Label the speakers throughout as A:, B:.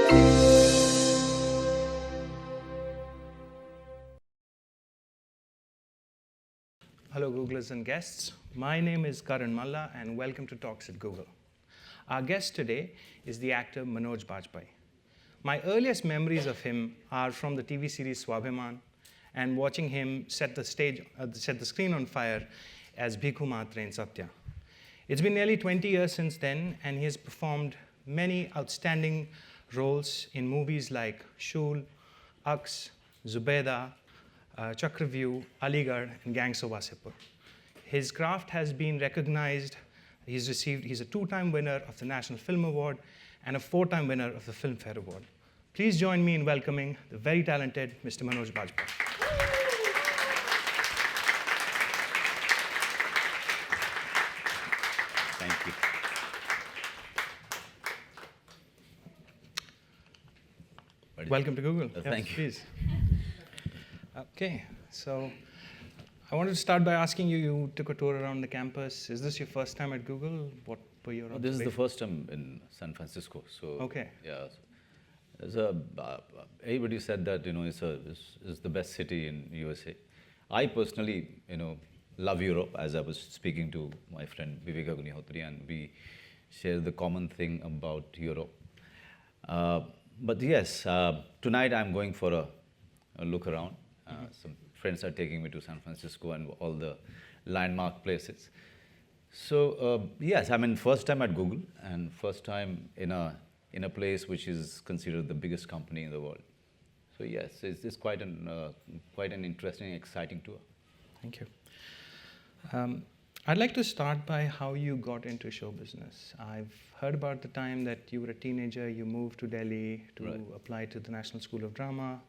A: Hello, Googlers and guests. My name is Karan Malla, and welcome to Talks at Google. Our guest today is the actor Manoj Bajpayee. My earliest memories of him are from the TV series Swabhiman and watching him set the screen on fire as Bhikhu Matre in Satya. It's been nearly 20 years since then, and he has performed many outstanding roles in movies like Shool, Aks, Zubeda, Chakravyuh, Aligarh, and Gangs of Wasseypur. His craft has been recognized. He's a two-time winner of the National Film Award and a four-time winner of the Filmfare Award. Please join me in welcoming the very talented Mr. Manoj Bajpayee.
B: Thank you.
A: Welcome to Google.
B: Thank you.
A: Please. Okay, so I wanted to start by asking you, you took a tour around the campus. Is this your first time at Google? What were your
B: This is the first time in San Francisco. So
A: okay.
B: Yeah. Everybody said that it's the best city in USA. I personally love Europe, as I was speaking to my friend Vivek Agnihotri, and we share the common thing about Europe. But yes, tonight I'm going for a look around. Some friends are taking me to San Francisco and all the landmark places. So yes, I mean, first time at Google and first time in a place which is considered the biggest company in the world. So yes, it's quite an interesting, exciting tour.
A: Thank you. I'd like to start by how you got into show business. I've heard about the time that you were a teenager, you moved to Delhi to apply to the National School of Drama.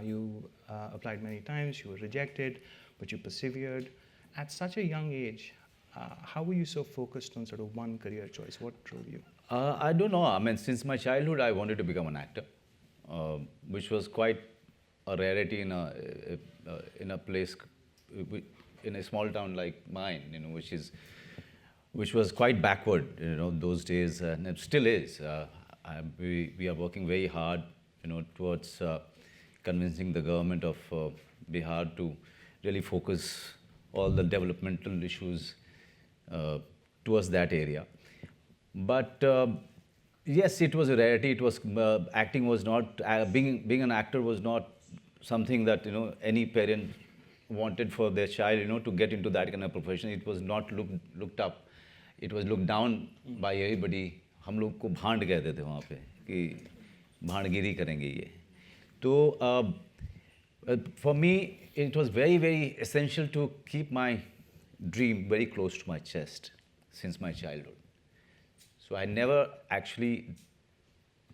A: You applied many times, you were rejected, but you persevered. At such a young age, how were you so focused on sort of one career choice? What drove you?
B: I don't know. I mean, since my childhood, I wanted to become an actor, which was quite a rarity in a place, in a small town like mine, which was quite backward, those days, and it still is. We are working very hard, towards convincing the government of Bihar to really focus all the developmental issues towards that area. But yes, it was a rarity. It was acting was not being an actor was not something that any parent wanted for their child to get into that kind of profession. It was not looked up. It was looked down by everybody. हम लोग को भांड कहते थे वहाँ पे कि भांडगिरी करेंगे ये. So for me, it was very, very essential to keep my dream very close to my chest since my childhood. So I never actually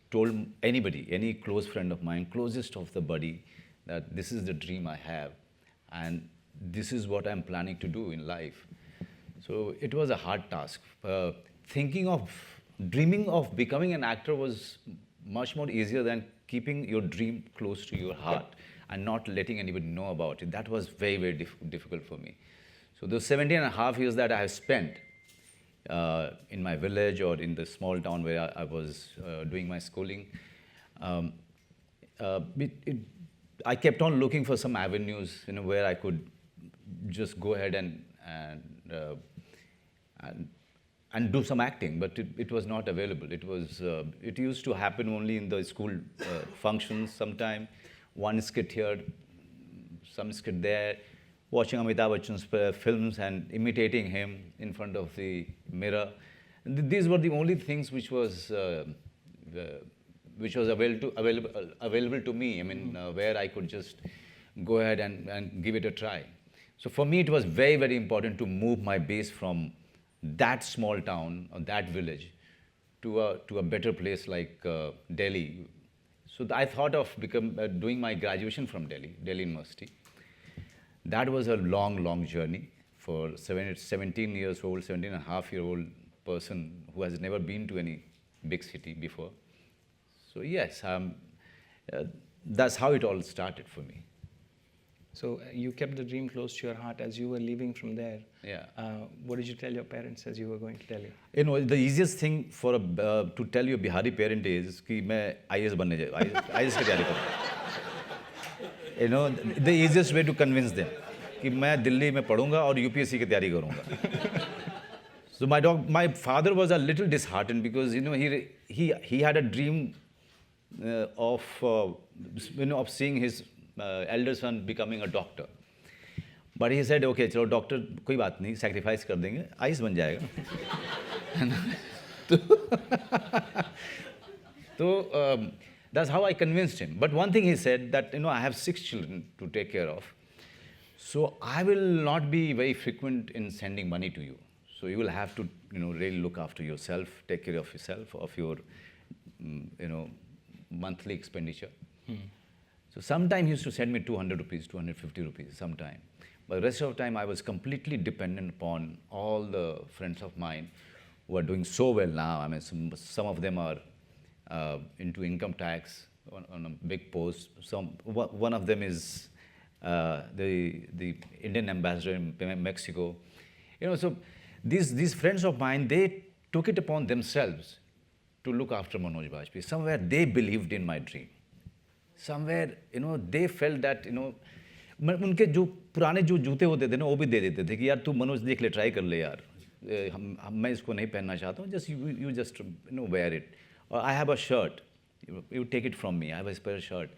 B: told anybody, any close friend of mine, closest of the buddy, that this is the dream I have and this is what I'm planning to do in life. So it was a hard task. Dreaming of becoming an actor was much more easier than keeping your dream close to your heart and not letting anybody know about it. That was very, very difficult for me. So those 17.5 years that I have spent in my village or in the small town where I was doing my schooling, I kept on looking for some avenues, where I could just go ahead and do some acting, but it was not available. It used to happen only in the school functions sometime. One skit here, some skit there, watching Amitabh Bachchan's films and imitating him in front of the mirror. These were the only things which was available to me. I mean, where I could just go ahead and give it a try. So for me, it was very, very important to move my base from that small town or that village to a better place like Delhi. So I thought of doing my graduation from Delhi University. That was a long, long journey for 17 years old, 17.5-year-old person who has never been to any big city before. So yes, that's how it all started for me.
A: So you kept the dream close to your heart as you were leaving from there.
B: Yeah.
A: What did you tell your parents as you were going to Delhi?
B: You know, the easiest thing for to tell your Bihari parent is कि मैं IAS बनने जा IAS की तैयारी करूँ. You know, the easiest way to convince them कि मैं दिल्ली में पढ़ूंगा और UPSC की तैयारी करूंगा. So my father was a little disheartened because you know he had a dream of of seeing his elder son becoming a doctor. But he said, okay, चलो doctor कोई बात नहीं, sacrifice कर देंगे, आइस बन जाएगा. तो that's how I convinced him. But one thing he said that I have 6 children to take care of, so I will not be very frequent in sending money to you. So you will have to really look after yourself, take care of yourself, of your monthly expenditure. So sometime he used to send me 200 rupees, 250 rupees sometime. But the rest of the time I was completely dependent upon all the friends of mine who are doing so well now. I mean, some of them are into income tax on a big post. One of them is the Indian ambassador in Mexico. So these friends of mine, they took it upon themselves to look after Manoj Bajpayee. Somewhere they believed in my dream. Somewhere, they felt that, उनके जो पुराने जो जूते होते थे ना वो भी दे देते थे कि यार तू मनोज देख ले, ट्राई कर ले यार, मैं इसको नहीं पहनना चाहता हूँ, just you just wear it. Or I have a shirt, you take it from me, I have a spare shirt.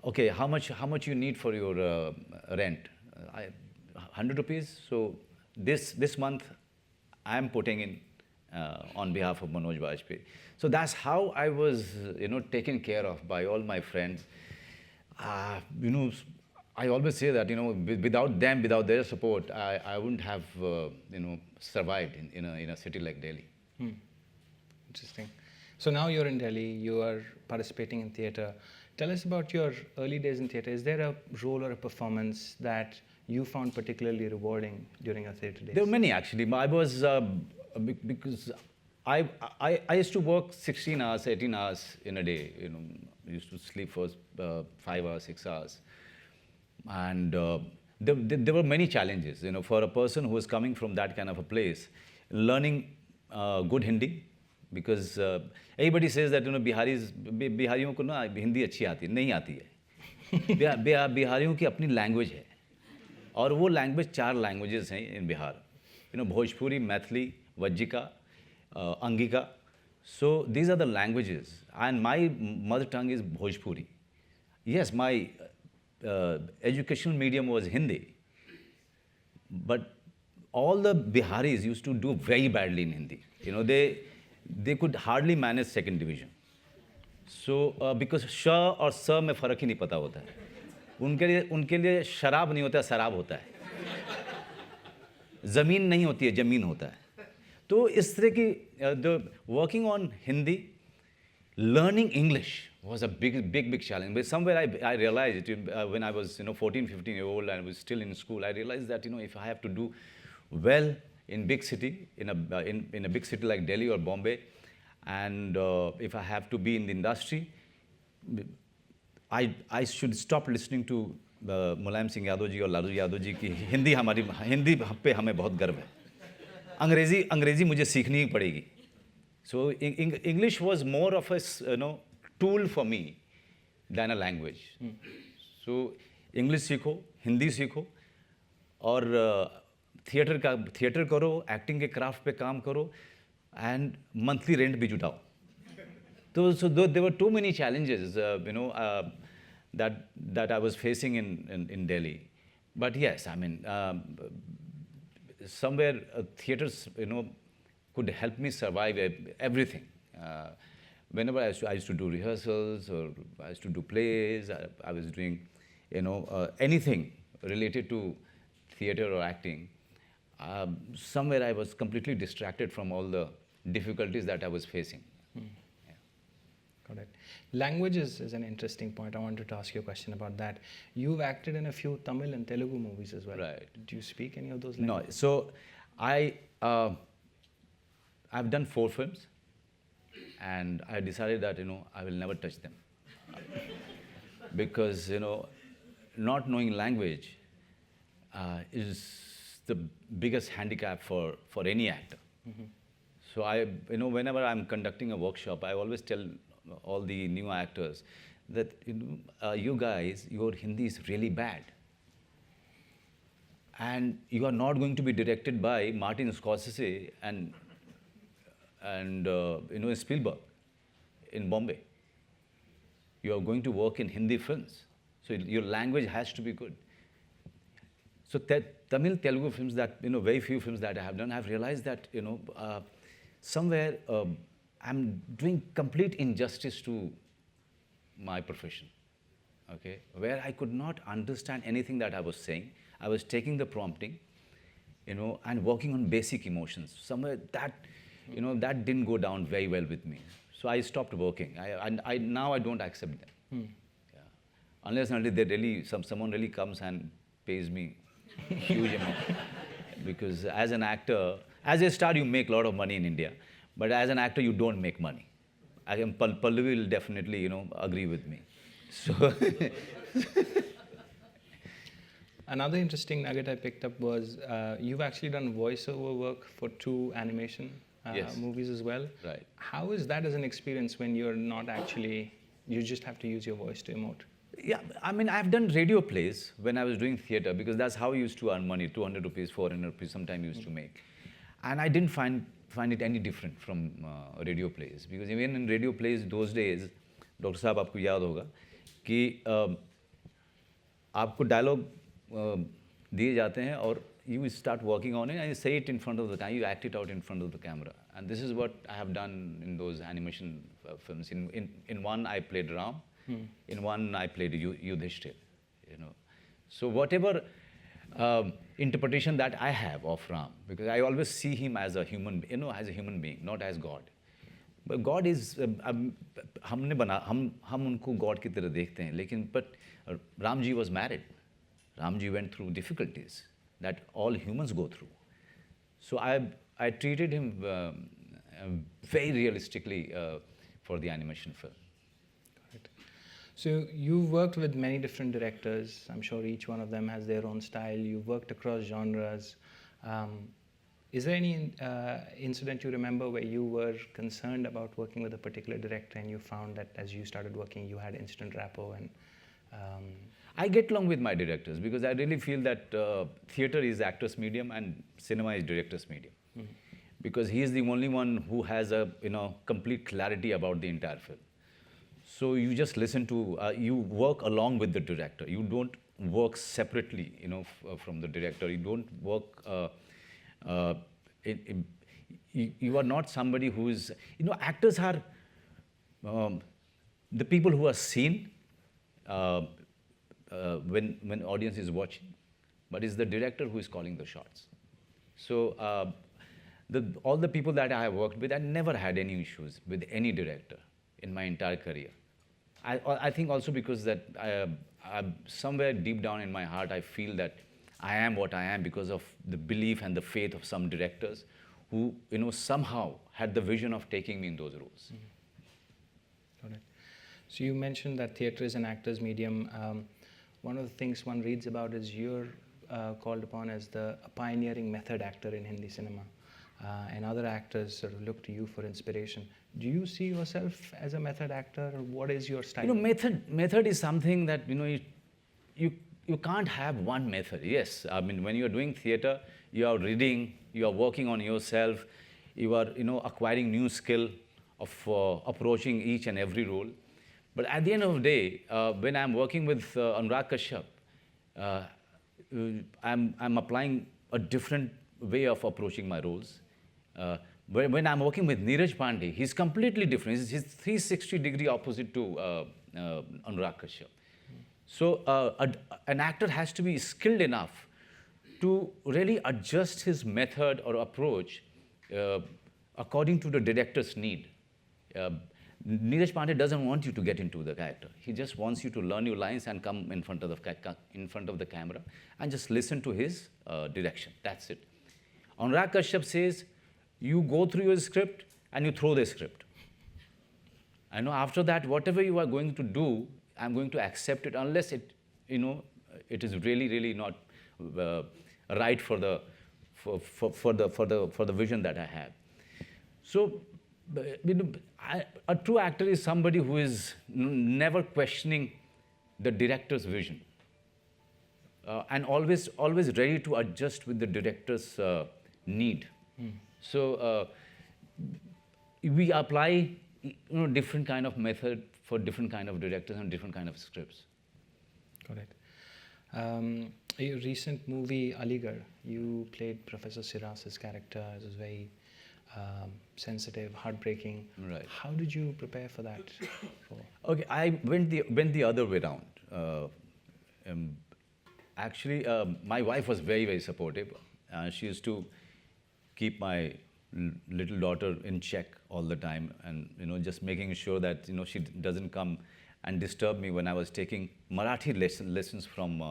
B: Okay, how much you need for your rent? 100 rupees. So this month I am putting in on behalf of Manoj Bajpayee. So that's how I was taken care of by all my friends. I always say that without them, without their support, I wouldn't have survived in a city like Delhi.
A: Interesting. So now you're in Delhi, you are participating in theatre. Tell us about your early days in theatre. Is there a role or a performance that you found particularly rewarding during your theatre days?
B: There were many actually. I was because I used to work 16 hours, 18 hours in a day. I used to sleep for 5 hours, 6 hours. And there were many challenges, for a person who is coming from that kind of a place, learning good Hindi, because everybody says that बिहारियों को ना हिंदी अच्छी आती है, नहीं आती है. बिहारियों की अपनी लैंग्वेज है, और वो लैंग्वेज 4 लैंग्वेजेस हैं इन Bihar, Bhojpuri, Maithili, Vajjika, Angika. So these are the languages, and my mother tongue is Bhojpuri. Yes, my educational medium was Hindi, but all the Biharis used to do very badly in Hindi. They could hardly manage second division. So because sh और स में फ़र्क ही नहीं पता होता है. उनके लिए शराब नहीं होता है, शराब होता है. ज़मीन नहीं होती है, ज़मीन होता है. तो इस तरह की the working on Hindi, learning English was a big challenge. But somewhere I realized when I was 14, 15 year old and I was still in school, I realized that if I have to do well in big city, in a big city like Delhi or Bombay, and if I have to be in the industry, I should stop listening to Mulayam Singh Yadav ji और लालू यादव जी की हिंदी पे हमें बहुत गर्व है. अंग्रेजी मुझे सीखनी ही पड़ेगी. So English was more of a tool for me than a language. So English सीखो, हिंदी सीखो, और थिएटर करो, एक्टिंग के क्राफ्ट पे काम करो, and monthly rent भी जुटाओ. So there were too many challenges, that I was facing in Delhi. But yes, I mean, somewhere theaters, could help me survive everything. Whenever I used to do rehearsals, or I used to do plays, I was doing, anything related to theater or acting, somewhere I was completely distracted from all the difficulties that I was facing. Yeah.
A: Got it. Languages is an interesting point. I wanted to ask you a question about that. You've acted in a few Tamil and Telugu movies as well.
B: Right.
A: Do you speak any of those languages?
B: No. So I've done 4 films, and I decided that I will never touch them because not knowing language is the biggest handicap for any actor. So whenever I'm conducting a workshop, I always tell all the new actors that you guys, your Hindi is really bad. And you are not going to be directed by Martin Scorsese and Spielberg in Bombay. You are going to work in Hindi films. So your language has to be good. So Tamil, Telugu films that, very few films that I have done, I've realized that, somewhere I'm doing complete injustice to my profession, okay? Where I could not understand anything that I was saying. I was taking the prompting, and working on basic emotions. Somewhere that, that didn't go down very well with me. So I stopped working. Now I don't accept them. Yeah. Unless and until they really, someone really comes and pays me huge amount. Because as an actor, as a star, you make a lot of money in India. But as an actor, you don't make money. Pallavi will definitely, agree with me. So
A: another interesting nugget I picked up was you've actually done voiceover work for 2 animation
B: Yes.
A: movies as well.
B: Right.
A: How is that as an experience when you're not actually, you just have to use your voice to emote?
B: yeah, I mean, I've done radio plays when I was doing theatre because that's how I used to earn money, 200 rupees, 400 rupees, sometimes used to make. And I didn't find it any different from radio plays because even in radio plays those days, Dr. साहब आपको याद होगा कि आपको dialogue दिए जाते हैं और you start working on it and you say it in front of the camera, you act it out in front of the camera. And this is what I have done in those animation films. In one I played Ram, in one I played Yudhishthir, So whatever interpretation that I have of Ram, because I always see him as a human, as a human being, not as God. But God is, हम उनको God की तरह देखते हैं, लेकिन but Ramji was married. Ramji went through difficulties that all humans go through. So I treated him very realistically for the animation film.
A: Got it. So you've worked with many different directors. I'm sure each one of them has their own style. You've worked across genres. Is there any incident you remember where you were concerned about working with a particular director and you found that as you started working, you had instant rapport and
B: I get along with my directors because I really feel that theatre is actor's medium and cinema is director's medium. Because he is the only one who has a complete clarity about the entire film. So you just listen to, you work along with the director. You don't work separately, from the director. You don't work, you are not somebody who is, actors are the people who are seen when audience is watching, but it's the director who is calling the shots. So all the people that I have worked with, I never had any issues with any director in my entire career. I think also because that I'm somewhere deep down in my heart, I feel that I am what I am because of the belief and the faith of some directors who, somehow had the vision of taking me in those roles.
A: Got it. So you mentioned that theatre is an actor's medium. One of the things one reads about is you're called upon as a pioneering method actor in Hindi cinema. And other actors sort of look to you for inspiration. Do you see yourself as a method actor, or what is your style?
B: Method is something that you can't have one method. Yes, I mean when you're doing theatre, you are reading, you are working on yourself, you are acquiring new skill of approaching each and every role. But at the end of the day, when I'm working with Anurag Kashyap, I'm applying a different way of approaching my roles. When I'm working with Neeraj Pandey, he's completely different. He's 360-degree opposite to Anurag Kashyap. So an actor has to be skilled enough to really adjust his method or approach according to the director's need. Neeraj Pandey doesn't want you to get into the character. He just wants you to learn your lines and come in front of the camera and just listen to his direction. That's it. Anurag Kashyap says, you go through your script and you throw the script. I know after that, whatever you are going to do, I'm going to accept it unless it, it is really not right for the vision that I have. So, a true actor is somebody who is never questioning the director's vision, and always ready to adjust with the director's need. So we apply different kind of method for different kind of directors and different kind of scripts.
A: Got it. Your recent movie Aligarh, you played Professor Siras's character. It was very sensitive, heartbreaking.
B: Right.
A: How did you prepare for that?
B: Okay, I went the other way around. Actually, my wife was very supportive. She used to keep my little daughter in check all the time, and just making sure that she doesn't come and disturb me when I was taking Marathi lessons from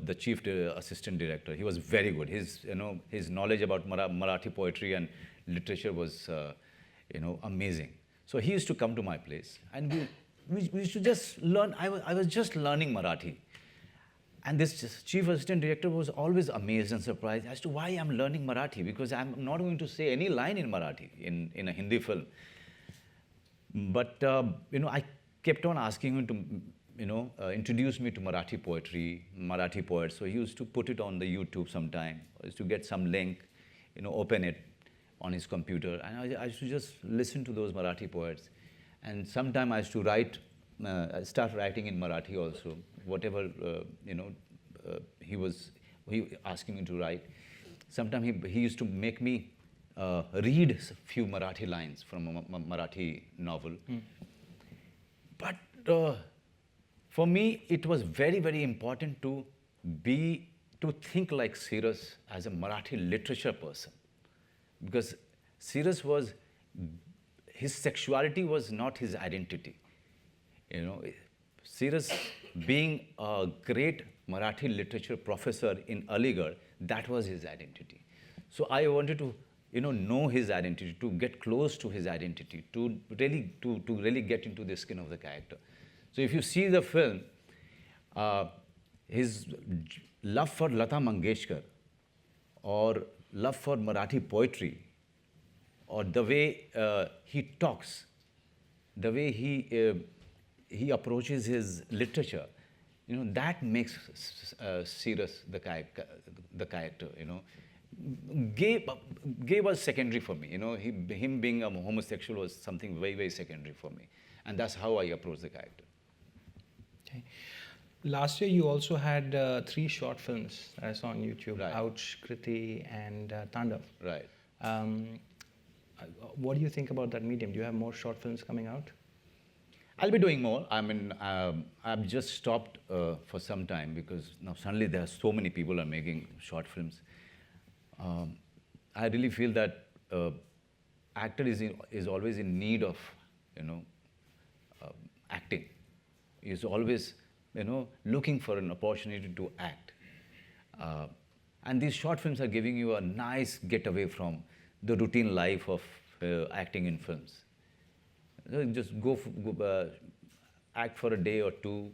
B: the chief assistant director. He was very good. His knowledge about Marathi poetry and literature was amazing. So he used to come to my place, and we used to just learn. I was just learning Marathi. And this chief assistant director was always amazed and surprised as to why I'm learning Marathi, because I'm not going to say any line in Marathi in a Hindi film. But I kept on asking him to introduce me to Marathi poetry, Marathi poets. So he used to put it on the YouTube sometime. I used to get some link, open it on his computer, and I used to just listen to those Marathi poets. And sometime I used to start writing in Marathi also, whatever he asking me to write. Sometimes he used to make me read a few Marathi lines from a Marathi novel. But for me, it was very important to think like Siras as a Marathi literature person, because Siras his sexuality was not his identity. Siras, being a great Marathi literature professor in Aligarh, that was his identity. So I wanted to, know his identity, to get close to his identity, to really get into the skin of the character. So if you see the film, his love for Lata Mangeshkar, or love for Marathi poetry, or the way he talks, the way he approaches his literature, that makes Siras the character. Gay was secondary for me. Him being a homosexual was something very secondary for me, and that's how I approach the character.
A: Okay. Last year, you also had 3 short films that I saw on YouTube:
B: Right.
A: Ouch, Kriti, and Tandav.
B: Right.
A: What do you think about that medium? Do you have more short films coming out?
B: I'll be doing more. I mean, I've just stopped for some time because now suddenly there are so many people are making short films. I really feel that actor is always in need of, acting. He's always, looking for an opportunity to act. And these short films are giving you a nice getaway from the routine life of acting in films. Just act for a day or two,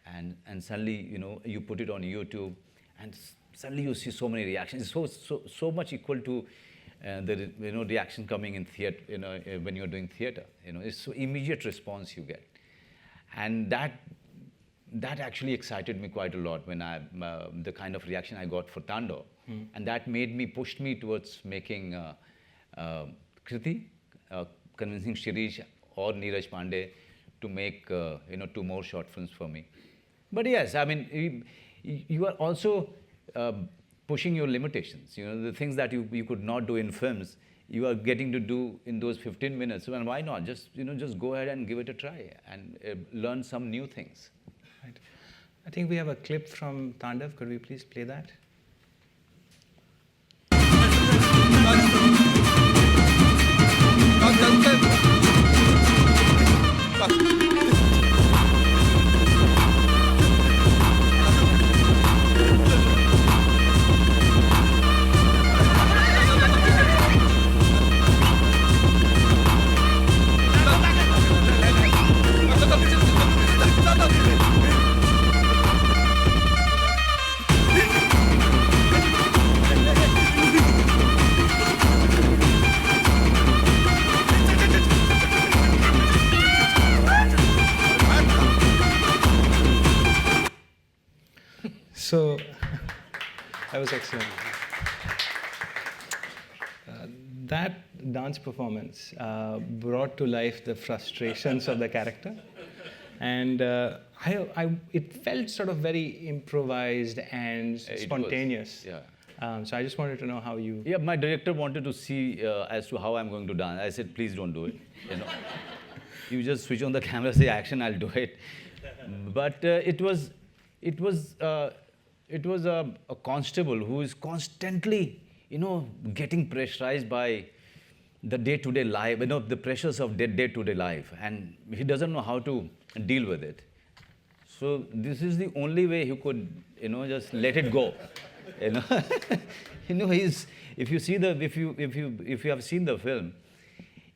B: and suddenly you put it on YouTube, and suddenly you see so many reactions. It's so much equal to the reaction coming in theater. When you're doing theater, it's so immediate response you get, and that actually excited me quite a lot when the kind of reaction I got for Tando, and that pushed me towards making Kriti. Convincing Shirish or Neeraj Pandey to make 2 more short films for me. But yes, I mean, you are also pushing your limitations. The things that you could not do in films, you are getting to do in those 15 minutes. So, and why not? Just go ahead and give it a try and learn some new things.
A: Right. I think we have a clip from Tandav. Could we please play that? So that was excellent. That dance performance brought to life the frustrations of the character, and it felt sort of very improvised and
B: It was,
A: spontaneous.
B: yeah.
A: So I just wanted to know how you.
B: Yeah, my director wanted to see as to how I'm going to dance. I said, please don't do it. You know, you just switch on the camera, say action, I'll do it. But it was a constable who is constantly, getting pressurized by the day-to-day life, the pressures of day-to-day life, and he doesn't know how to deal with it. So this is the only way he could, just let it go. He's, if you have seen the film,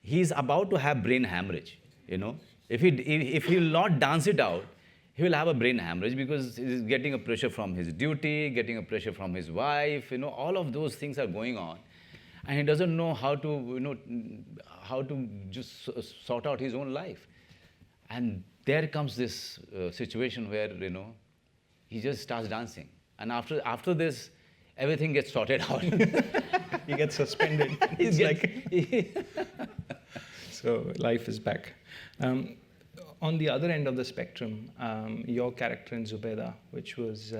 B: he's about to have brain hemorrhage. If he will not dance it out, he will have a brain hemorrhage because he's getting a pressure from his duty, getting a pressure from his wife. All of those things are going on, and he doesn't know how to just sort out his own life. And there comes this situation where he just starts dancing, and after this, everything gets sorted out.
A: He gets suspended. It's like so life is back. On the other end of the spectrum, your character in Zubeda, which was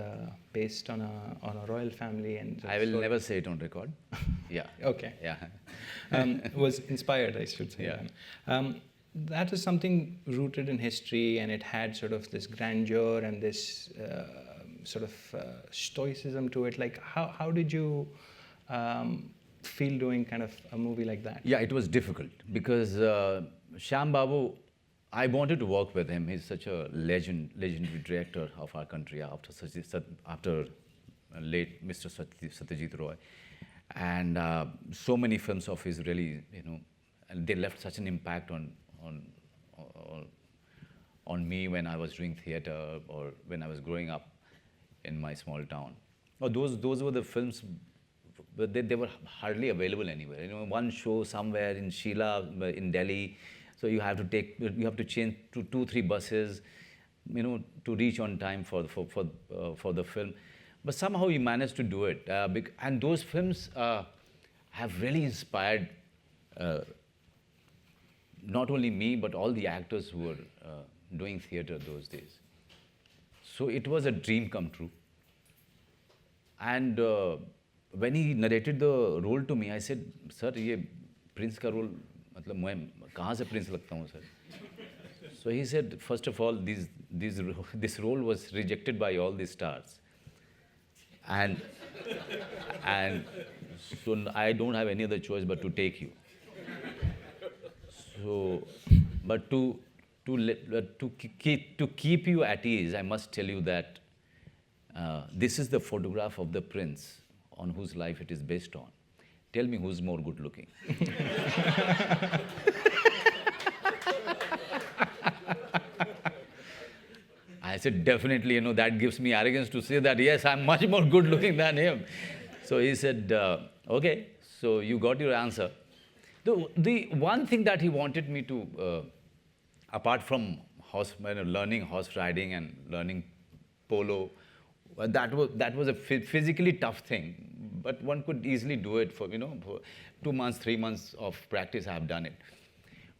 A: based on a royal family, and
B: I will never say it on record. Yeah.
A: Okay.
B: Yeah.
A: Was inspired, I should say.
B: Yeah.
A: That is something rooted in history, and it had sort of this grandeur and this sort of stoicism to it. Like, how did you feel doing kind of a movie like that?
B: Yeah, it was difficult because Shyam Babu, I wanted to work with him. He's such a legendary director of our country after late Mr. Satyajit Roy. And so many films of his really, and they left such an impact on me when I was doing theater or when I was growing up in my small town. Oh, those were the films, but they were hardly available anywhere. One show somewhere in Sheela, in Delhi, so you have to change to 2-3 buses, to reach on time for the film. But somehow you managed to do it, and those films have really inspired not only me but all the actors who were doing theater those days. So it was a dream come true. And when he narrated the role to me, I said, "Sir, ये prince का role, मतलब मैं कहाँ से prince लगता हूँ, sir?" So he said, "First of all, this role was rejected by all the stars, and so I don't have any other choice but to take you. So, but to keep you at ease, I must tell you that this is the photograph of the prince on whose life it is based on. Tell me who's more good looking." I said, "Definitely, that gives me arrogance to say that, yes, I'm much more good looking than him." So he said, "Okay, so you got your answer." The one thing that he wanted me to, apart from learning horse riding and learning polo, that was a physically tough thing, but one could easily do it for 2 months, 3 months of practice. I have done it.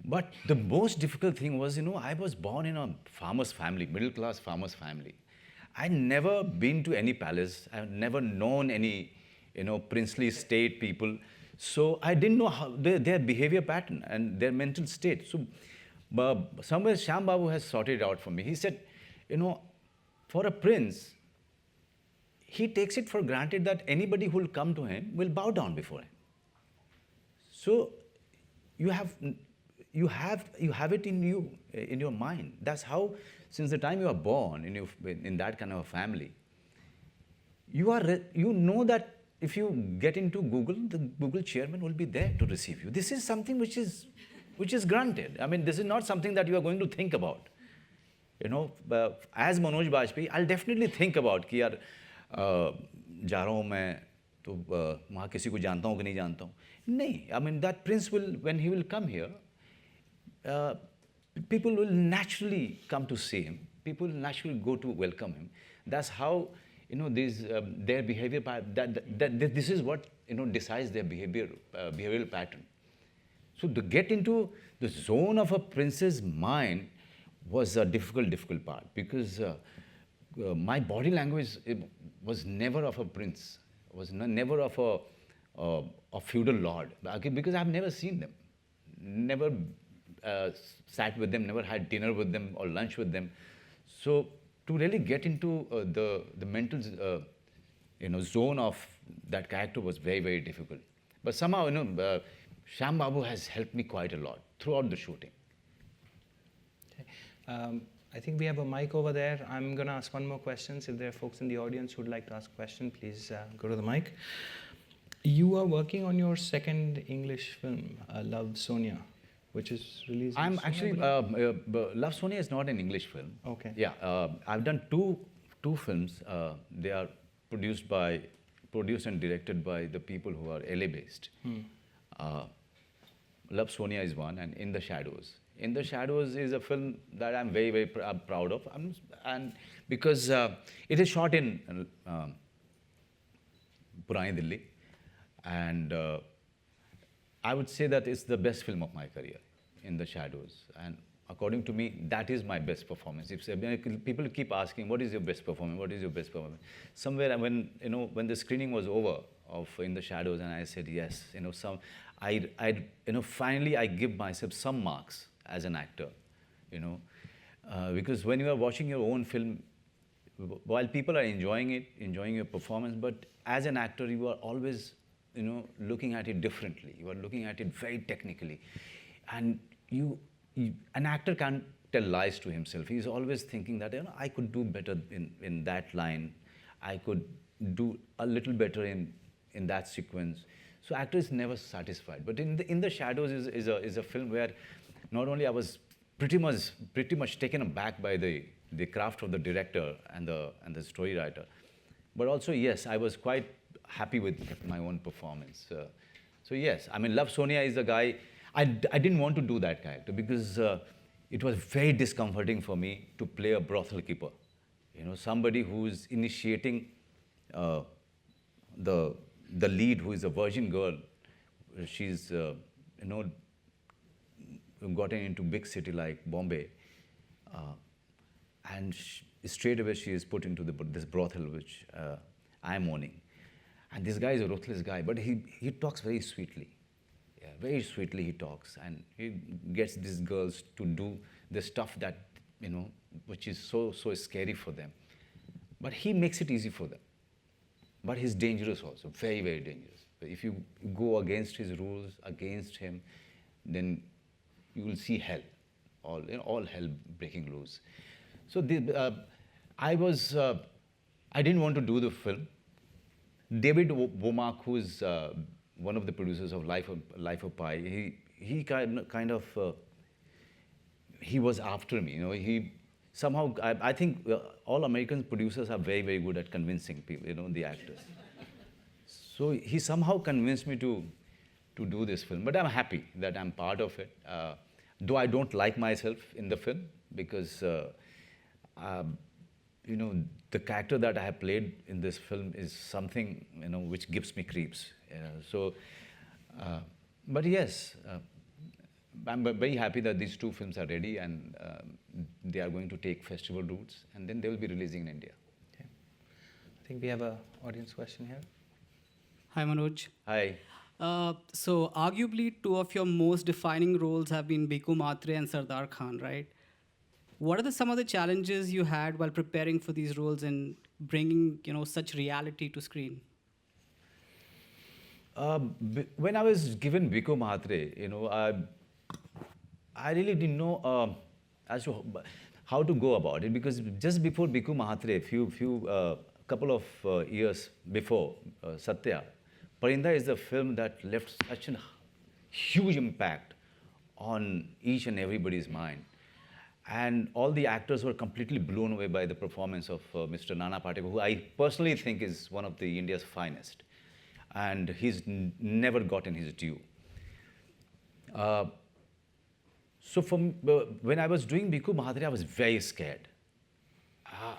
B: But the most difficult thing was, I was born in a farmer's family, middle-class farmer's family. I'd never been to any palace. I've never known any, princely state people. So I didn't know how their behavior pattern and their mental state. So somewhere Shyam Babu has sorted it out for me. He said, for a prince, he takes it for granted that anybody who will come to him will bow down before him. So you have it in you, in your mind. That's how, since the time you are born in that kind of a family, you know that if you get into Google, the Google chairman will be there to receive you. This is something which is granted. I mean, this is not something that you are going to think about. As Manoj Bajpayee, I'll definitely think about कि यार जा रहा हूँ मैं तो वहाँ किसी को जानता हूँ कि नहीं जानता हूँ. नहीं, I mean that prince will, when he will come here, people will naturally come to see him. People will naturally go to welcome him. That's how, their behavior, this is what, decides their behavioral pattern. So to get into the zone of a prince's mind was a difficult part, because my body language was never of a prince, was never of a feudal lord, okay, because I've never seen them, never sat with them, never had dinner with them or lunch with them. So to really get into the mental zone of that character was very difficult. But somehow, Shyam Babu has helped me quite a lot throughout the shooting.
A: Okay. I think we have a mic over there. I'm going to ask one more question. If there are folks in the audience who would like to ask a question, please go to the mic. You are working on your second English film, Love, Sonia, which is released.
B: I'm actually Love, Sonia is not an English film.
A: Okay.
B: Yeah, I've done two films. They are produced and directed by the people who are LA based. Love, Sonia is one, and In the Shadows. In the Shadows is a film that I'm very proud of, and because it is shot in Purani Delhi, and I would say that it's the best film of my career, In the Shadows. And according to me, that is my best performance. If people keep asking, what is your best performance? What is your best performance? Somewhere when the screening was over of In the Shadows, and I said yes, finally I give myself some marks as an actor, because when you are watching your own film, while people are enjoying it, enjoying your performance, but as an actor, you are always, looking at it differently. You are looking at it very technically, and an actor can't tell lies to himself. He's always thinking that I could do better in that line. I could do a little better in that sequence. So actor is never satisfied. But In the Shadows is a film where not only I was pretty much taken aback by the craft of the director and the story writer, but also yes, I was quite happy with my own performance. So yes, I mean, Love, Sonia is the guy. I didn't want to do that character because it was very discomforting for me to play a brothel keeper. Somebody who's initiating the lead, who is a virgin girl. She's gotten into big city like Bombay, and straight away she is put into this brothel which I am owning. And this guy is a ruthless guy, but he talks very sweetly. Yeah, very sweetly he talks, and he gets these girls to do the stuff that, which is so scary for them. But he makes it easy for them. But he's dangerous also, very dangerous. If you go against his rules, against him, then you will see hell, all hell breaking loose. So I didn't want to do the film. David Womack, who is one of the producers of Life of Pi, he kind of he was after me. He somehow, I think all American producers are very good at convincing people, the actors. So he somehow convinced me to do this film. But I'm happy that I'm part of it. Though I don't like myself in the film because, the character that I have played in this film is something, which gives me creeps. But yes, I'm very happy that these two films are ready and they are going to take festival routes and then they will be releasing in India.
A: Okay. I think we have an audience question here.
C: Hi, Manoj.
B: Hi.
C: So arguably two of your most defining roles have been Bhiku Matre and Sardar Khan, right? What are some of the challenges you had while preparing for these roles and bringing, such reality to screen?
B: When I was given Bhiku Matre, I really didn't know as to how to go about it, because just before Bhiku Matre, couple of years before Satya, Parinda is the film that left such a huge impact on each and everybody's mind. And all the actors were completely blown away by the performance of Mr. Nana Patekar, who I personally think is one of the India's finest. And he's never gotten his due. So when I was doing Bhiku Matre, I was very scared.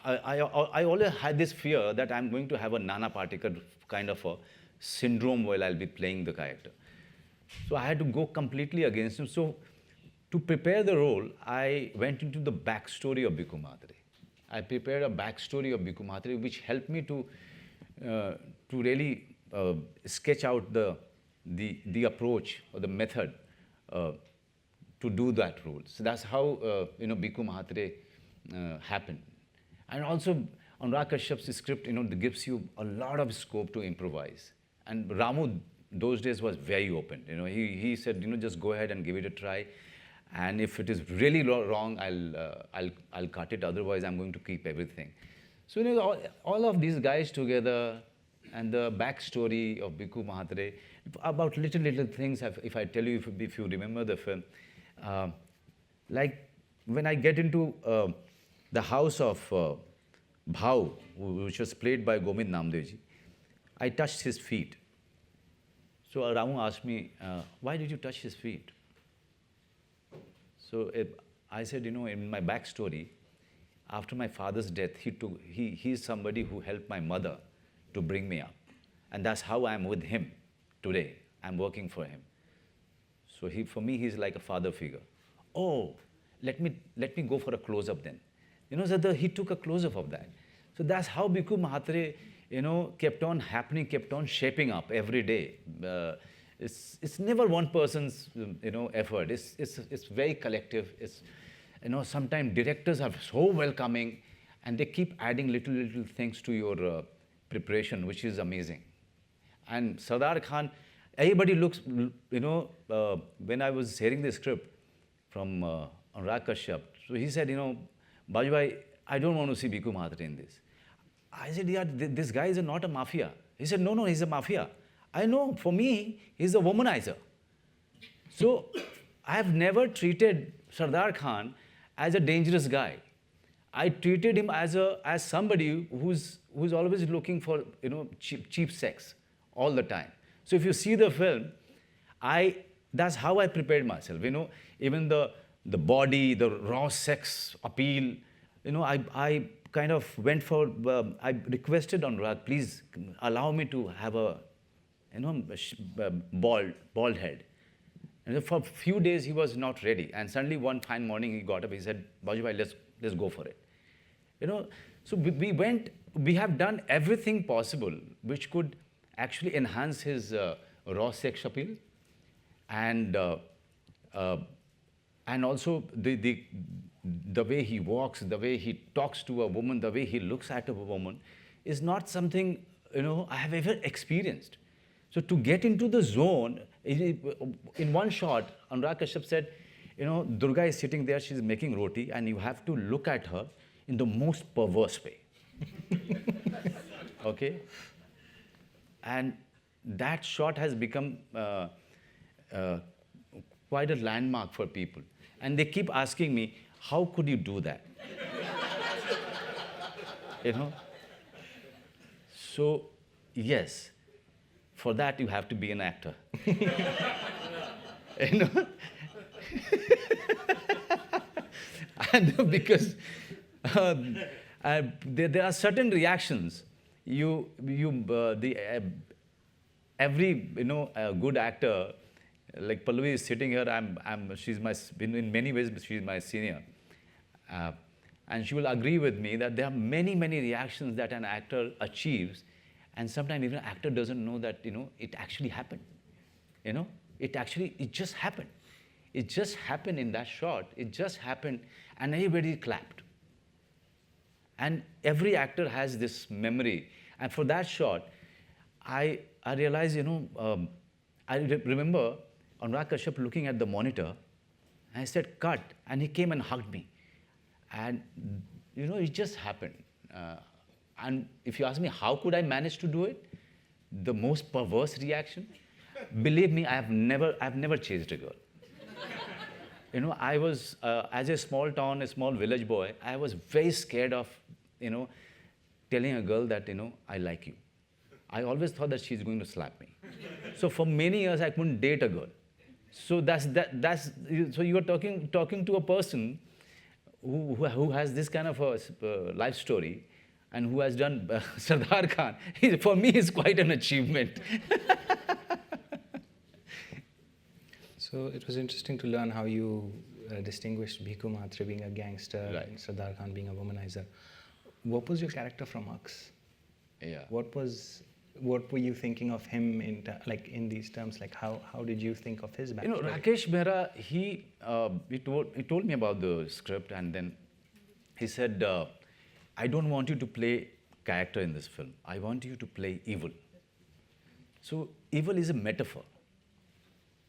B: I always had this fear that I'm going to have a Nana Patekar kind of a syndrome while I'll be playing the character. So I had to go completely against him. So to prepare the role, I went into the backstory of Bhikkhu Mhatre. I prepared a backstory of Bhikkhu Mhatre, which helped me to really sketch out the approach or the method to do that role. So that's how Bhikkhu Mhatre happened. And also Anurag Kashyap's script that gives you a lot of scope to improvise. And Ramu those days was very open. He said just go ahead and give it a try. And if it is really wrong, I'll cut it. Otherwise, I'm going to keep everything. So all of these guys together, and the backstory of Bhikkhu Mhatre, about little things. If I tell you, if you remember the film, like when I get into the house of Bhau, which was played by Govind Namdevji, I touched his feet. So Ramu asked me, why did you touch his feet? So I said, in my backstory, after my father's death, he's somebody who helped my mother to bring me up. And that's how I'm with him today. I'm working for him. So for me, he's like a father figure. Oh, let me go for a close-up then. So he took a close-up of that. So that's how Bhikkhu Mhatre, kept on happening, kept on shaping up every day. It's never one person's, effort. It's very collective. It's, sometimes directors are so welcoming, and they keep adding little things to your preparation, which is amazing. And Sardar Khan, everybody looks, when I was hearing the script from Anurag Kashyap, so he said, Bajpayee, I don't want to see Bhikkhu Mhatre in this. I said, yeah, this guy is not a mafia. He said, no, he's a mafia. I know, for me, he's a womanizer. So I have never treated Sardar Khan as a dangerous guy. I treated him as somebody who's always looking for cheap sex all the time. So if you see the film, that's how I prepared myself. Even the body, the raw sex appeal. I kind of went for. I requested Anurag, please allow me to have a bald head. And for a few days he was not ready. And suddenly one fine morning he got up. He said, Bajpayee, let's go for it. So we have done everything possible which could actually enhance his raw sex appeal, and also the way he walks, the way he talks to a woman, the way he looks at a woman is not something I have ever experienced. So to get into the zone, in one shot, Anurag Kashyap said, Durga is sitting there, she's making roti, and you have to look at her in the most perverse way. Okay? And that shot has become quite a landmark for people. And they keep asking me, how could you do that? So, yes, for that you have to be an actor. And because there are certain reactions, every good actor, like Pallavi is sitting here. In many ways she's my senior, and she will agree with me that there are many reactions that an actor achieves, and sometimes even an actor doesn't know that it actually happened. It just happened. It just happened in that shot. It just happened, and everybody clapped. And every actor has this memory. And for that shot, I realized, I remember Anurag Kashyap looking at the monitor, and I said, cut. And he came and hugged me. And, it just happened. And if you ask me, how could I manage to do it? The most perverse reaction? Believe me, I've never chased a girl. I was, as a small village boy, I was very scared of, telling a girl that, I like you. I always thought that she's going to slap me. So for many years, I couldn't date a girl. So so you are talking to a person who has this kind of a life story and who has done Sardar Khan, for me is quite an achievement.
A: So it was interesting to learn how you distinguished Bhiku Matre being a gangster
B: Right.
A: and Sardar Khan being a womanizer. What was your character from Ux?
B: Yeah.
A: What were you thinking of him in these terms? Like how did you think of his backstory?
B: Rakesh Mehra, he told me about the script, and then he said, I don't want you to play character in this film. I want you to play evil. So evil is a metaphor.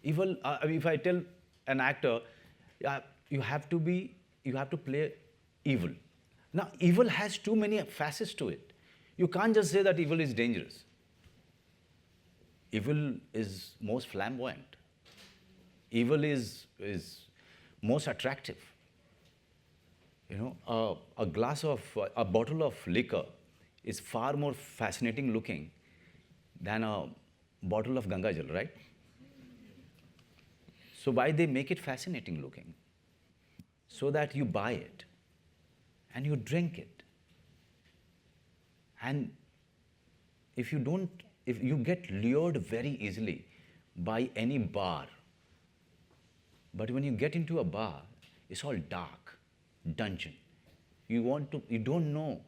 B: Evil, if I tell an actor, you have to play evil. Now, evil has too many facets to it. You can't just say that evil is dangerous. Evil is most flamboyant. Evil is most attractive. A bottle of liquor is far more fascinating looking than a bottle of Ganga Jal, right? So why they make it fascinating looking? So that you buy it and you drink it. And if you get lured very easily by any bar, but when you get into a bar, it's all dark, dungeon. You don't know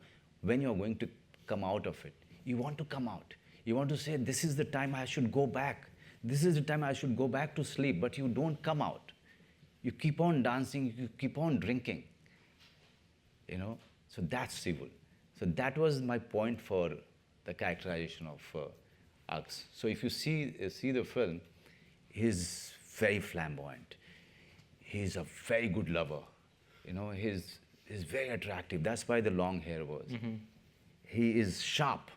B: when you're going to come out of it. You want to come out. You want to say, this is the time I should go back. This is the time I should go back to sleep, but you don't come out. You keep on dancing, you keep on drinking. So that's evil. So that was my point for the characterization of Ux. So if you see the film, he's very flamboyant. He's a very good lover. He's very attractive. That's why the long hair was. Mm-hmm. He is sharp.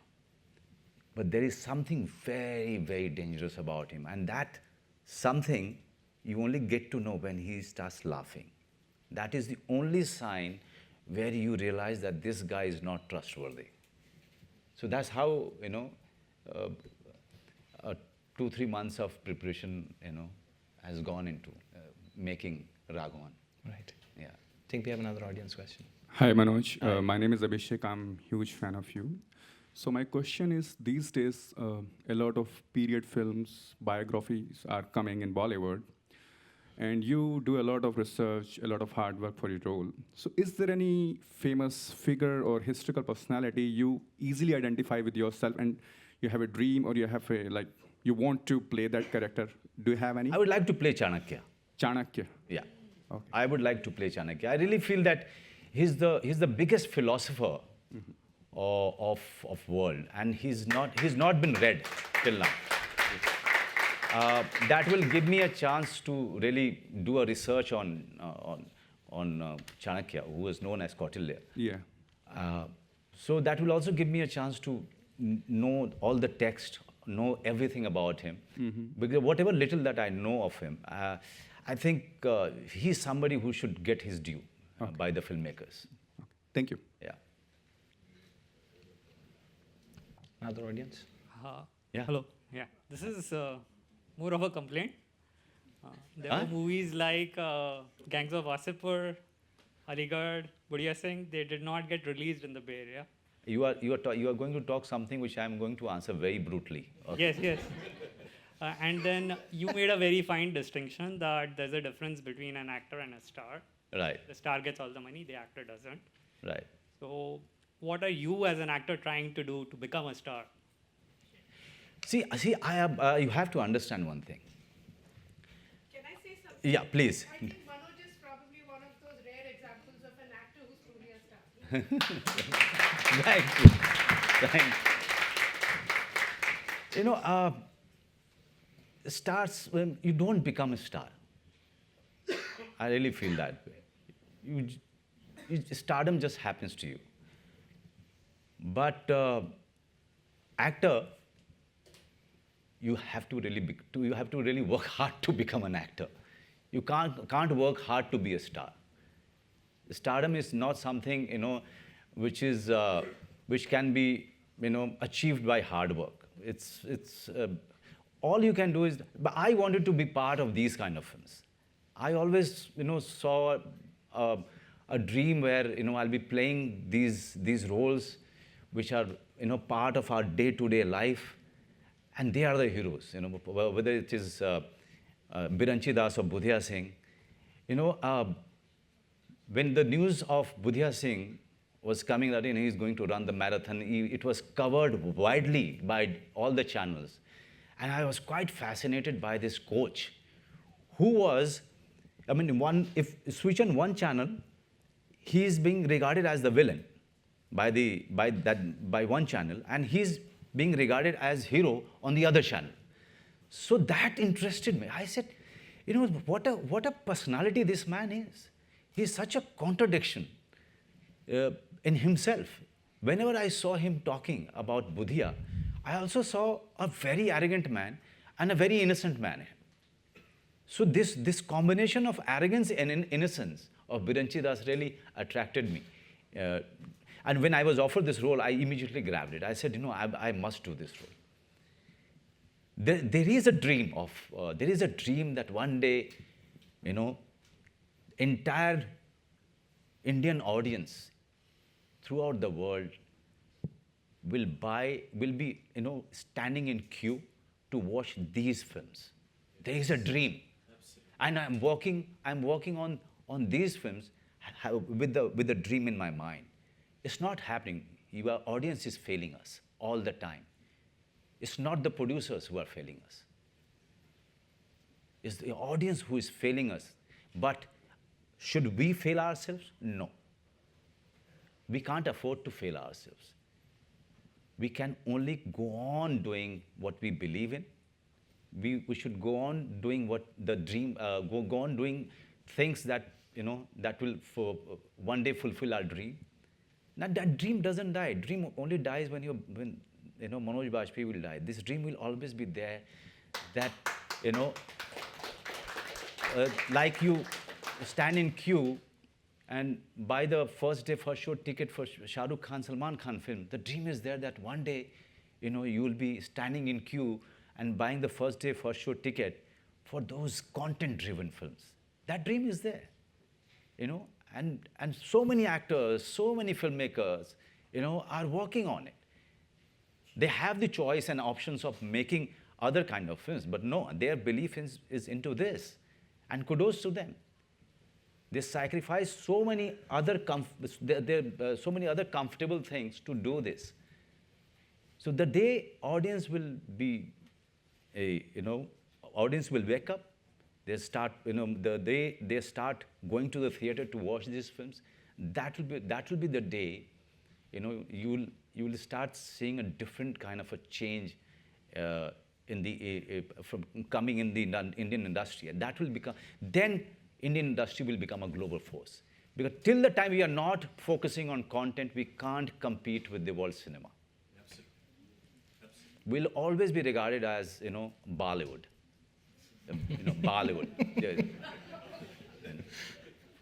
B: But there is something very, very dangerous about him. And that something you only get to know when he starts laughing. That is the only sign where you realize that this guy is not trustworthy. So that's how, 2-3 months of preparation, has gone into making Raghavan.
A: Right.
B: Yeah.
A: I think we have another audience question.
D: Hi, Manoj. My name is Abhishek. I'm a huge fan of you. So my question is, these days, a lot of period films, biographies are coming in Bollywood. And you do a lot of research, a lot of hard work for your role. So is there any famous figure or historical personality you easily identify with yourself and you have a dream or you have you want to play that character? Do you have any?
B: I would like to play Chanakya.
D: Chanakya.
B: Yeah.
D: Okay.
B: I would like to play Chanakya. I really feel that he's the biggest philosopher of world, and he's not been read till now. That will give me a chance to really do a research on Chanakya, who is known as Kautilya.
D: Yeah.
B: So that will also give me a chance to know all the text, know everything about him. Mm-hmm. Because whatever little that I know of him, I think he's somebody who should get his due by the filmmakers.
D: Okay. Thank you.
B: Yeah.
A: Another audience?
B: Yeah.
E: Hello. Yeah. This is more of a complaint. There were movies like Gangs of Wasseypur, Aligarh, Budhia Singh. They did not get released in the Bay Area.
B: You are going to talk something which I am going to answer very brutally. Okay.
E: Yes. And then you made a very fine distinction that there's a difference between an actor and a star.
B: Right.
E: The star gets all the money, the actor doesn't.
B: Right.
E: So what are you as an actor trying to do to become a star?
B: See, you have to understand one thing.
F: Can I say something?
B: Yeah, please.
F: I think Manoj is probably one of those rare examples of an actor who's truly a star.
B: Thank you. Thank you. Stars, when you don't become a star. I really feel that way. Stardom just happens to you. But actor, you have to really work hard to become an actor. You can't work hard to be a star. Stardom is not something which can be achieved by hard work. It's all you can do is. But I wanted to be part of these kind of films. I always saw a dream where, I'll be playing these roles which are, part of our day-to-day life, and they are the heroes, whether it is Biranchi Das or Budhya Singh. When the news of Budhya Singh was coming that he's going to run the marathon, it was covered widely by all the channels. And I was quite fascinated by this coach who was, if switch on one channel, he's being regarded as the villain by one channel, and he's being regarded as hero on the other channel. So that interested me. I said, what a personality this man is. He's such a contradiction in himself. Whenever I saw him talking about Budhya, I also saw a very arrogant man and a very innocent man. So this combination of arrogance and innocence of Biranchi Das really attracted me. And when I was offered this role, I immediately grabbed it. I said, I must do this role. There is a dream that one day, entire Indian audience throughout the world will be standing in queue to watch these films. There is a dream. And I'm working on these films with the dream in my mind. It's not happening. Your audience is failing us all the time. It's not the producers who are failing us. It's the audience who is failing us. But should we fail ourselves? No. We can't afford to fail ourselves. We can only go on doing what we believe in. We should go on doing what the dream, go on doing things that, that will for one day fulfill our dream. Now that dream doesn't die. Dream only dies when Manoj Bajpayee will die. This dream will always be there. That like you stand in queue and buy the first day first show ticket for Shah Rukh Khan, Salman Khan film. The dream is there that one day, you will be standing in queue and buying the first day first show ticket for those content-driven films. That dream is there, and so many actors, so many filmmakers, are working on it. They have the choice and options of making other kind of films, but no, their belief is into this, and kudos to them. They sacrifice so many other comfortable things to do this. So the day audience will be, audience will wake up. They start, the day they start going to the theater to watch these films. That will be the day, you will start seeing a different kind of a change from coming in the Indian industry, and that will become then. Indian industry will become a global force. Because till the time we are not focusing on content, we can't compete with the world cinema. Absolutely. We'll always be regarded as, Bollywood. Bollywood.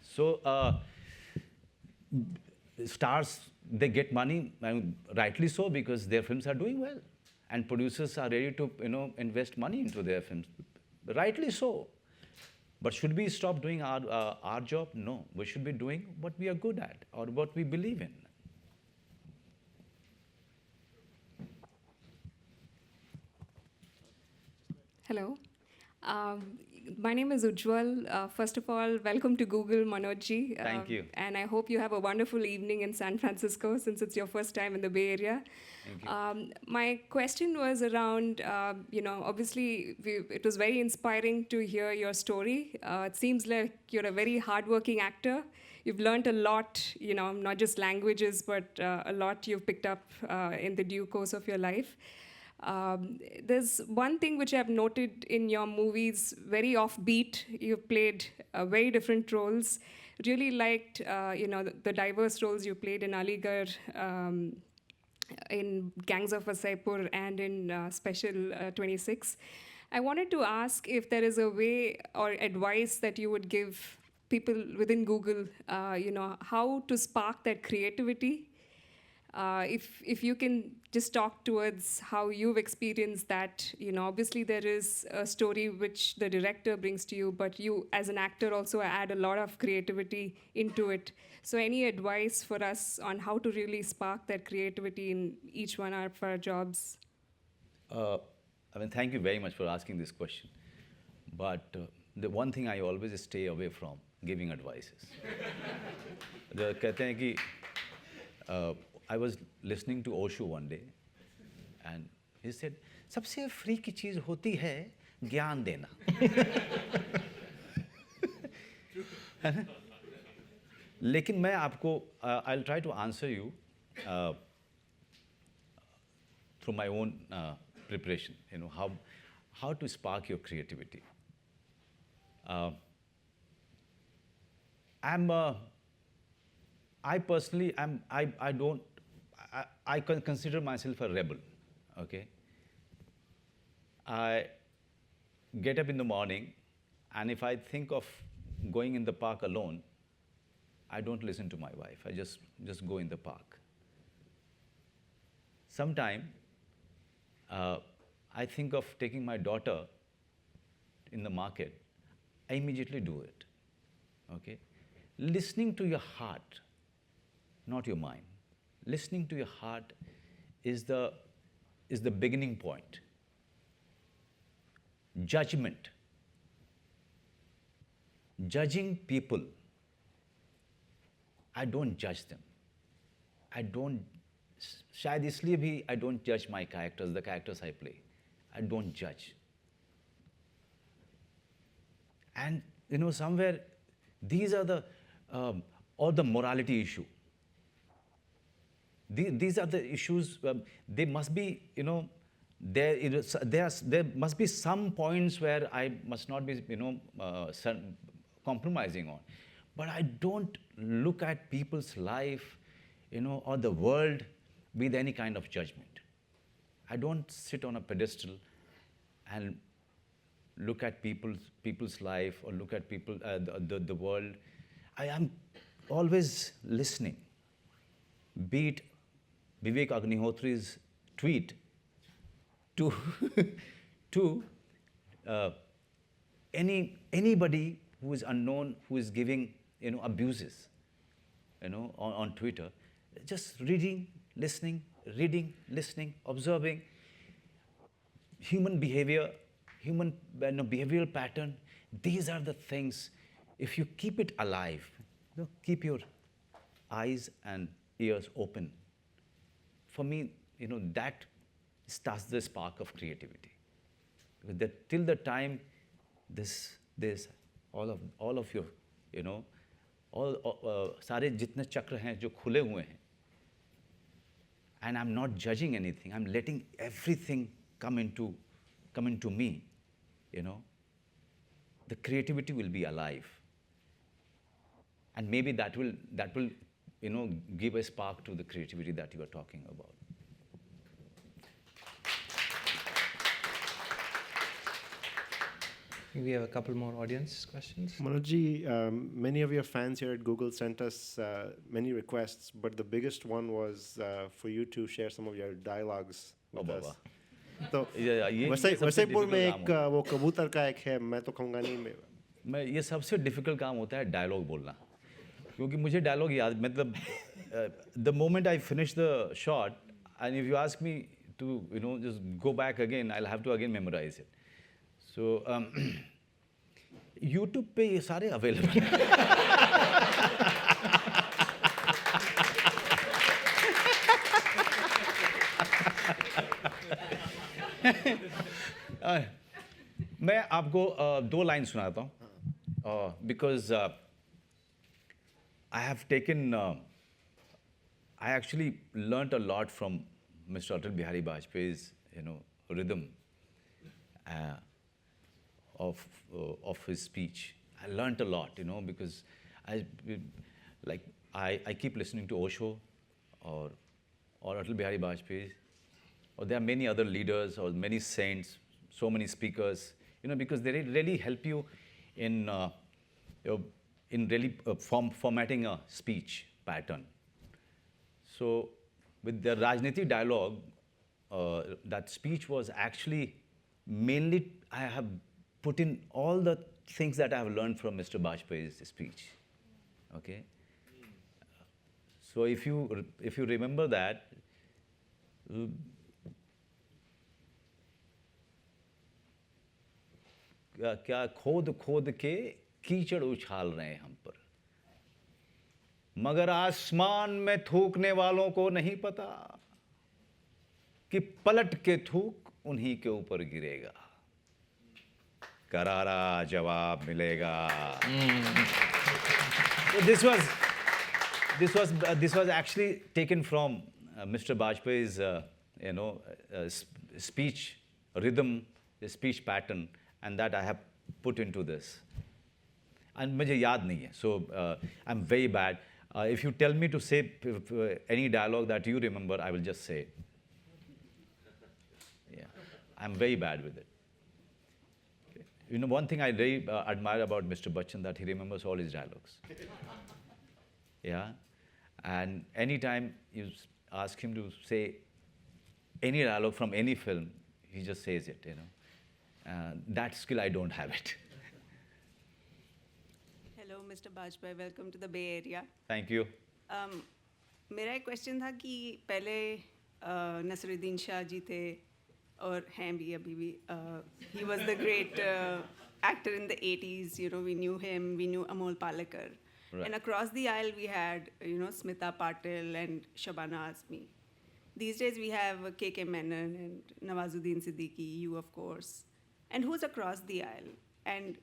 B: So stars, they get money, and rightly so, because their films are doing well. And producers are ready to, invest money into their films. Rightly so. But should we stop doing our job? No. We should be doing what we are good at or what we believe in.
G: Hello. My name is Ujjwal. First of all, welcome to Google, Manojji.
B: Thank you.
G: And I hope you have a wonderful evening in San Francisco since it's your first time in the Bay Area.
B: Thank you.
G: My question was around, obviously it was very inspiring to hear your story. It seems like you're a very hardworking actor. You've learned a lot, not just languages, but a lot you've picked up in the due course of your life. There's one thing which I've noted in your movies, very offbeat. You've played very different roles. Really liked, the diverse roles you played in Aligarh, in Gangs of Wasseypur, and in Special 26. I wanted to ask if there is a way or advice that you would give people within Google, how to spark that creativity. If you can just talk towards how you've experienced that, obviously there is a story which the director brings to you, but you as an actor also add a lot of creativity into it. So any advice for us on how to really spark that creativity in each one of our jobs?
B: Thank you very much for asking this question. But the one thing I always stay away from giving advices. कहते हैं कि I was listening to Osho one day, and he said, सबसे free की चीज़ होती है ज्ञान देना. है ना? लेकिन मैं आपको I'll try to answer you through my own preparation. How to spark your creativity. I personally I can consider myself a rebel. Okay. I get up in the morning, and if I think of going in the park alone, I don't listen to my wife. I just go in the park. Sometime I think of taking my daughter in the market. I immediately do it. Okay? Listening to your heart, not your mind. Listening to your heart is the beginning point. Judgment. Judging people. I don't judge them. शायद इसलिए भी I don't judge my characters, the characters I play. I don't judge. And somewhere these are the or the morality issue. These are the issues. They must be, there must be some points where I must not be, compromising on. But I don't look at people's life, or the world with any kind of judgment. I don't sit on a pedestal and look at people's life or look at people, the world. I am always listening. Be it Vivek Agnihotri's tweet to anybody who is unknown, who is giving abuses, on Twitter. Just reading, listening, observing human behavior, human behavioral pattern. These are the things. If you keep it alive, keep your eyes and ears open. For me, that starts the spark of creativity. Because till the time this all of your, सारे जितने चक्र हैं जो खुले हुए हैं, and I'm not judging anything. I'm letting everything come into me. The creativity will be alive, and maybe that will give a spark to the creativity that you are talking about.
A: We have a couple more audience questions.
H: Manojji, many of your fans here at Google sent us many requests, but the biggest one was for you to share some of your dialogues with us. तो वसईपुर में एक वो कबूतर का एक है, मैं तो कहूँगा नहीं,
B: मैं ये सबसे डिफिकल्ट काम होता है डायलॉग बोलना, क्योंकि मुझे डायलॉग याद, मतलब the moment I finish the shot, and if you ask me to just go back again, I'll have to again memorize it. So YouTube पे ये सारे अवेलेबल मैं आपको दो लाइन सुनाता हूँ, because I have taken, I actually learnt a lot from Mr. Atal Bihari Bajpayee's, rhythm of his speech. I learnt a lot, because I keep listening to Osho or Atal Bihari Bajpayee, or there are many other leaders or many saints, so many speakers, because they really help you in really formatting a speech pattern. So with the Rajniti dialogue, that speech was actually mainly, I have put in all the things that I have learned from Mr. Bajpayee's speech. Okay? So if you remember that, क्या खोद खोद के कीचड़ उछाल रहे हैं हम पर, मगर आसमान में थूकने वालों को नहीं पता कि पलट के थूक उन्हीं के ऊपर गिरेगा, करारा जवाब मिलेगा. So this was actually taken from Mr. Bajpayee's speech rhythm, the speech pattern, and that I have put into this. And मुझे याद नहीं है, so I'm very bad. If you tell me to say any dialogue that you remember, I will just say it. Yeah, I'm very bad with it. Okay. You know, one thing I really admire about Mr. Bachchan, that he remembers all his dialogues. Yeah, and anytime you ask him to say any dialogue from any film, he just says it, you know. That skill, I don't have it.
I: Hello, Mr. Bajpayee. Welcome to the Bay Area.
B: Thank you.
I: मेरा एक question था कि पहले नसरुद्दीन शाह जी थे और हैं भी अभी भी. He was the great actor in the 80s. You know, we knew him. We knew Amol Palekar.
B: Right.
I: And across the aisle, we had, you know, Smita Patil and Shabana Azmi. These days, we have K.K. Menon and Nawazuddin Siddiqui, you, of course. And who's across the aisle? And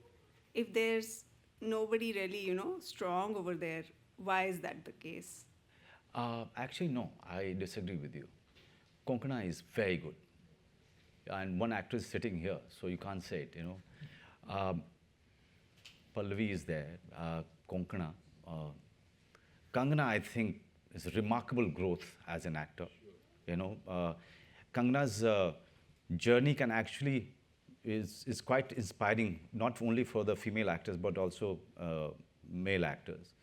I: if there's nobody really, you know, strong over there, why is that the case?
B: Actually, no, I disagree with you. Konkana is very good. And one actress sitting here, so you can't say it, you know. Pallavi is there, Konkana. Kangana, I think, is remarkable growth as an actor. You know, Kangana's journey can actually is quite inspiring, not only for the female actors, but also male actors.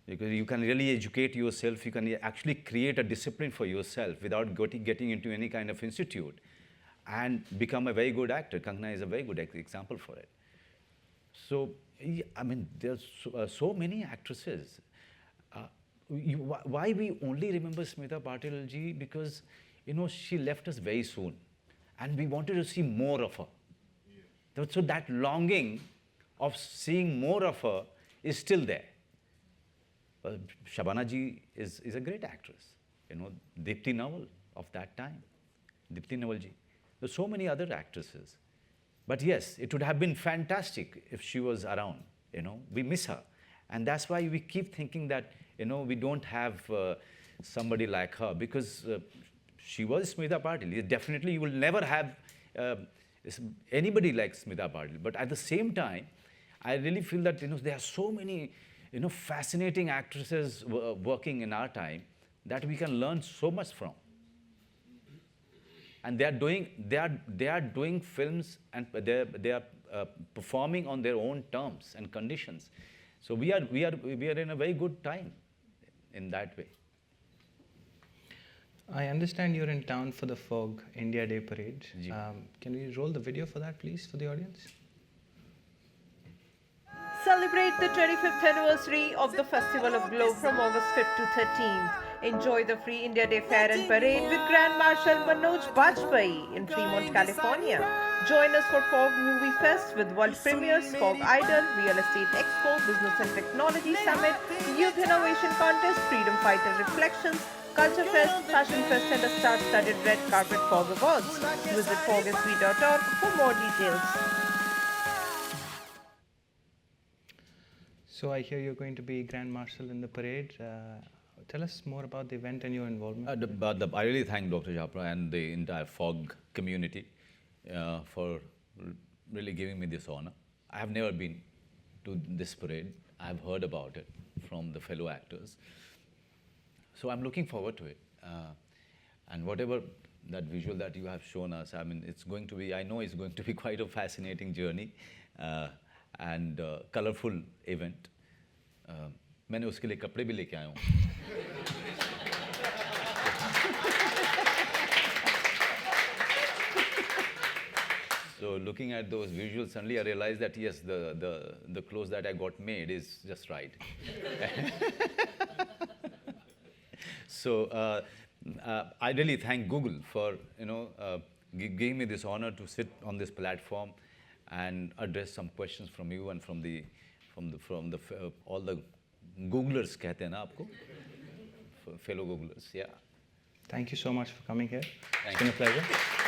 B: Because you can really educate yourself, you can actually create a discipline for yourself without getting into any kind of institute and become a very good actor. Kangana is a very good example for it. So, I mean, there's so many actresses. Why we only remember Smita Patil ji? Because, you know, she left us very soon and we wanted to see more of her. Yeah. So that longing of seeing more of her is still there. Shabana ji is a great actress. You know, Deepti Nawal of that time. Deepti Nawal ji. There's so many other actresses. But yes, it would have been fantastic if she was around. You know, we miss her. And that's why we keep thinking that, you know, we don't have somebody like her, because she was Smita Patil. Definitely, you will never have anybody like Smita Patil. But at the same time, I really feel that, you know, there are so many, you know, fascinating actresses working in our time that we can learn so much from. And they are doing films, and they are performing on their own terms and conditions. So we are in a very good time in that way.
A: I understand you're in town for the Fog India Day Parade. Can we roll the video for that, please, for the audience?
J: Celebrate the 25th anniversary of the Festival of Glow from August 5th to 13th. Enjoy the free India Day Fair and Parade with Grand Marshal Manoj Bajpayee in Fremont, California. Join us for Fog Movie Fest with world premieres, Fog Idol, Real Estate Expo, Business and Technology Summit, Youth Innovation Contest, Freedom Fighter Reflections, Culture Fest, Fashion Fest and a star-studded red carpet Fog Awards. Visit fogsv.org for more details.
A: So I hear you're going to be Grand Marshal in the parade. Tell us more about the event and your involvement.
B: I really thank Dr. Chopra and the entire FOG community for really giving me this honor. I have never been to this parade. I have heard about it from the fellow actors. So I'm looking forward to it. And whatever that visual that you have shown us, I mean, it's going to be, I know it's going to be quite a fascinating journey and colorful event. मैंने उसके लिए कपड़े भी लेके आया हूँ. looking at those visuals, suddenly I realized that yes, the clothes that I got made is just right. So I really thank Google for giving me this honor to sit on this platform and address some questions from you and from all the Googlers, कहते हैं ना आपको, fellow Googlers. Yeah.
A: Thank you so much for coming here.
B: Thank
A: It's been a pleasure.